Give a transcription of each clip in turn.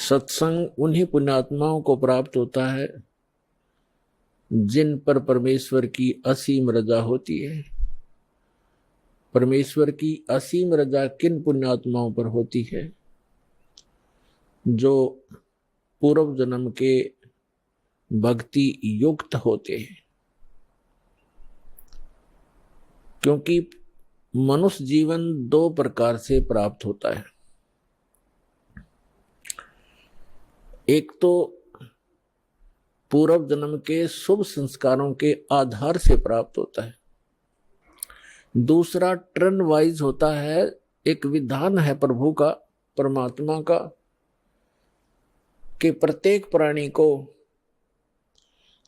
सत्संग उन्हीं पुण्यात्माओं को प्राप्त होता है जिन पर परमेश्वर की असीम रजा होती है। परमेश्वर की असीम रजा किन पुण्यात्माओं पर होती है? जो पूर्व जन्म के भक्ति युक्त होते हैं। क्योंकि मनुष्य जीवन दो प्रकार से प्राप्त होता है। एक तो पूर्व जन्म के शुभ संस्कारों के आधार से प्राप्त होता है। दूसरा टर्न वाइज होता है, एक विधान है प्रभु का, परमात्मा का, कि प्रत्येक प्राणी को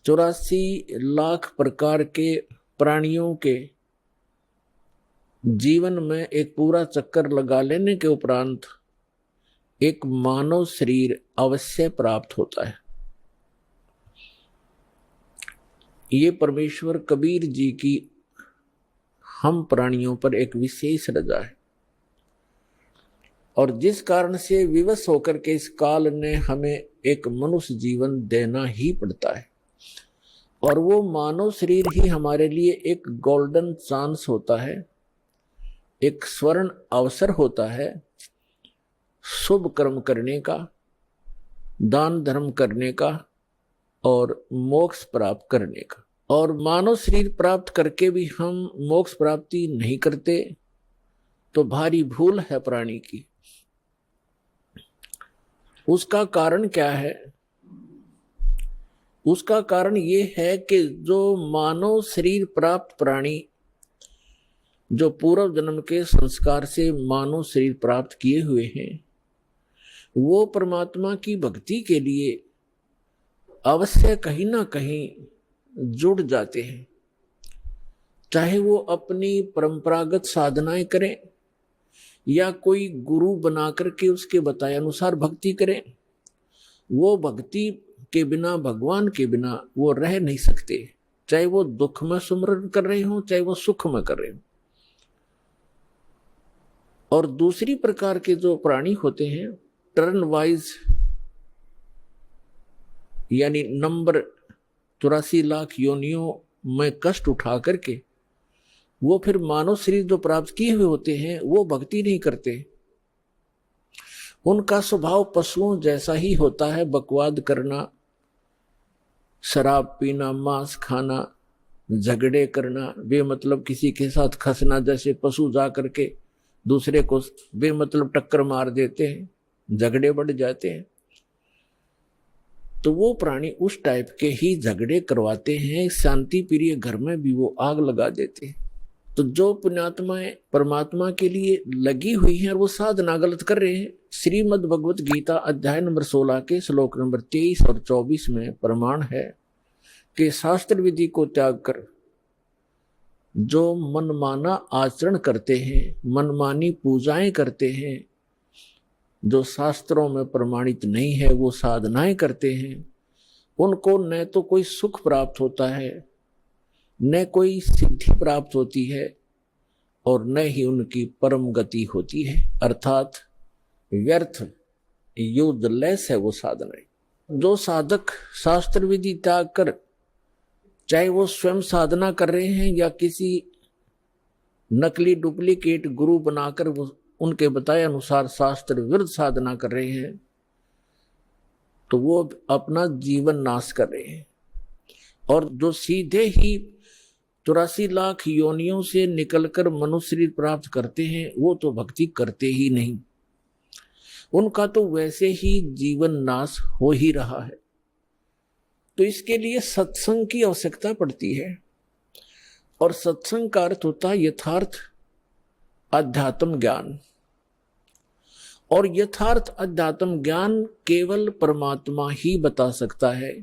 84 लाख प्रकार के प्राणियों के जीवन में एक पूरा चक्कर लगा लेने के उपरांत एक मानव शरीर अवश्य प्राप्त होता है। ये परमेश्वर कबीर जी की हम प्राणियों पर एक विशेष रजा है, और जिस कारण से विवश होकर के इस काल ने हमें एक मनुष्य जीवन देना ही पड़ता है। और वो मानव शरीर ही हमारे लिए एक गोल्डन चांस होता है, एक स्वर्ण अवसर होता है शुभ कर्म करने का, दान धर्म करने का और मोक्ष प्राप्त करने का। और मानव शरीर प्राप्त करके भी हम मोक्ष प्राप्ति नहीं करते तो भारी भूल है प्राणी की। उसका कारण क्या है? उसका कारण ये है कि जो मानव शरीर प्राप्त प्राणी जो पूर्व जन्म के संस्कार से मानव शरीर प्राप्त किए हुए हैं, वो परमात्मा की भक्ति के लिए अवश्य कहीं ना कहीं जुड़ जाते हैं। चाहे वो अपनी परंपरागत साधनाएं करें या कोई गुरु बना करके उसके बताए अनुसार भक्ति करें, वो भक्ति के बिना, भगवान के बिना वो रह नहीं सकते। चाहे वो दुख में सुमरन कर रहे हो, चाहे वो सुख में कर रहे हो। और दूसरी प्रकार के जो प्राणी होते हैं, टर्न वाइज, यानी नंबर 84 लाख योनियों में कष्ट उठा करके वो फिर मानव शरीर जो प्राप्त किए हुए होते हैं, वो भक्ति नहीं करते। उनका स्वभाव पशुओं जैसा ही होता है, बकवाद करना, शराब पीना, मांस खाना, झगड़े करना, बेमतलब किसी के साथ खसना, जैसे पशु जा करके दूसरे को बेमतलब टक्कर मार देते हैं, झगड़े बढ़ जाते हैं। तो वो प्राणी उस टाइप के ही झगड़े करवाते हैं। शांति प्रिय घर में भी वो आग लगा देते हैं। तो जो पुण्यात्माएं परमात्मा के लिए लगी हुई हैं और वो साधना गलत कर रहे हैं, श्रीमद् भगवत गीता अध्याय नंबर 16 के श्लोक नंबर 23 और 24 में प्रमाण है कि शास्त्र विधि को त्याग कर जो मनमाना आचरण करते हैं, मनमानी पूजाएं करते हैं, जो शास्त्रों में प्रमाणित नहीं है वो साधनाएं करते हैं, उनको न तो कोई सुख प्राप्त होता है, न कोई सिद्धि प्राप्त होती है, और न ही उनकी परम गति होती है। अर्थात व्यर्थ, यूजलेस है वो साधनाएं। जो साधक शास्त्र विधि त्याग कर, चाहे वो स्वयं साधना कर रहे हैं या किसी नकली डुप्लीकेट गुरु बनाकर वो उनके बताए अनुसार शास्त्र विरुद्ध साधना कर रहे हैं, तो वो अपना जीवन नाश कर रहे हैं। और जो सीधे ही 84 लाख योनियों से निकलकर मनुष्य शरीर प्राप्त करते हैं, वो तो भक्ति करते ही नहीं। उनका तो वैसे ही जीवन नाश हो ही रहा है। तो इसके लिए सत्संग की आवश्यकता पड़ती है। और सत्संग का अर्थ होता है यथार्थ अध्यात्म ज्ञान। और यथार्थ अध्यात्म ज्ञान केवल परमात्मा ही बता सकता है।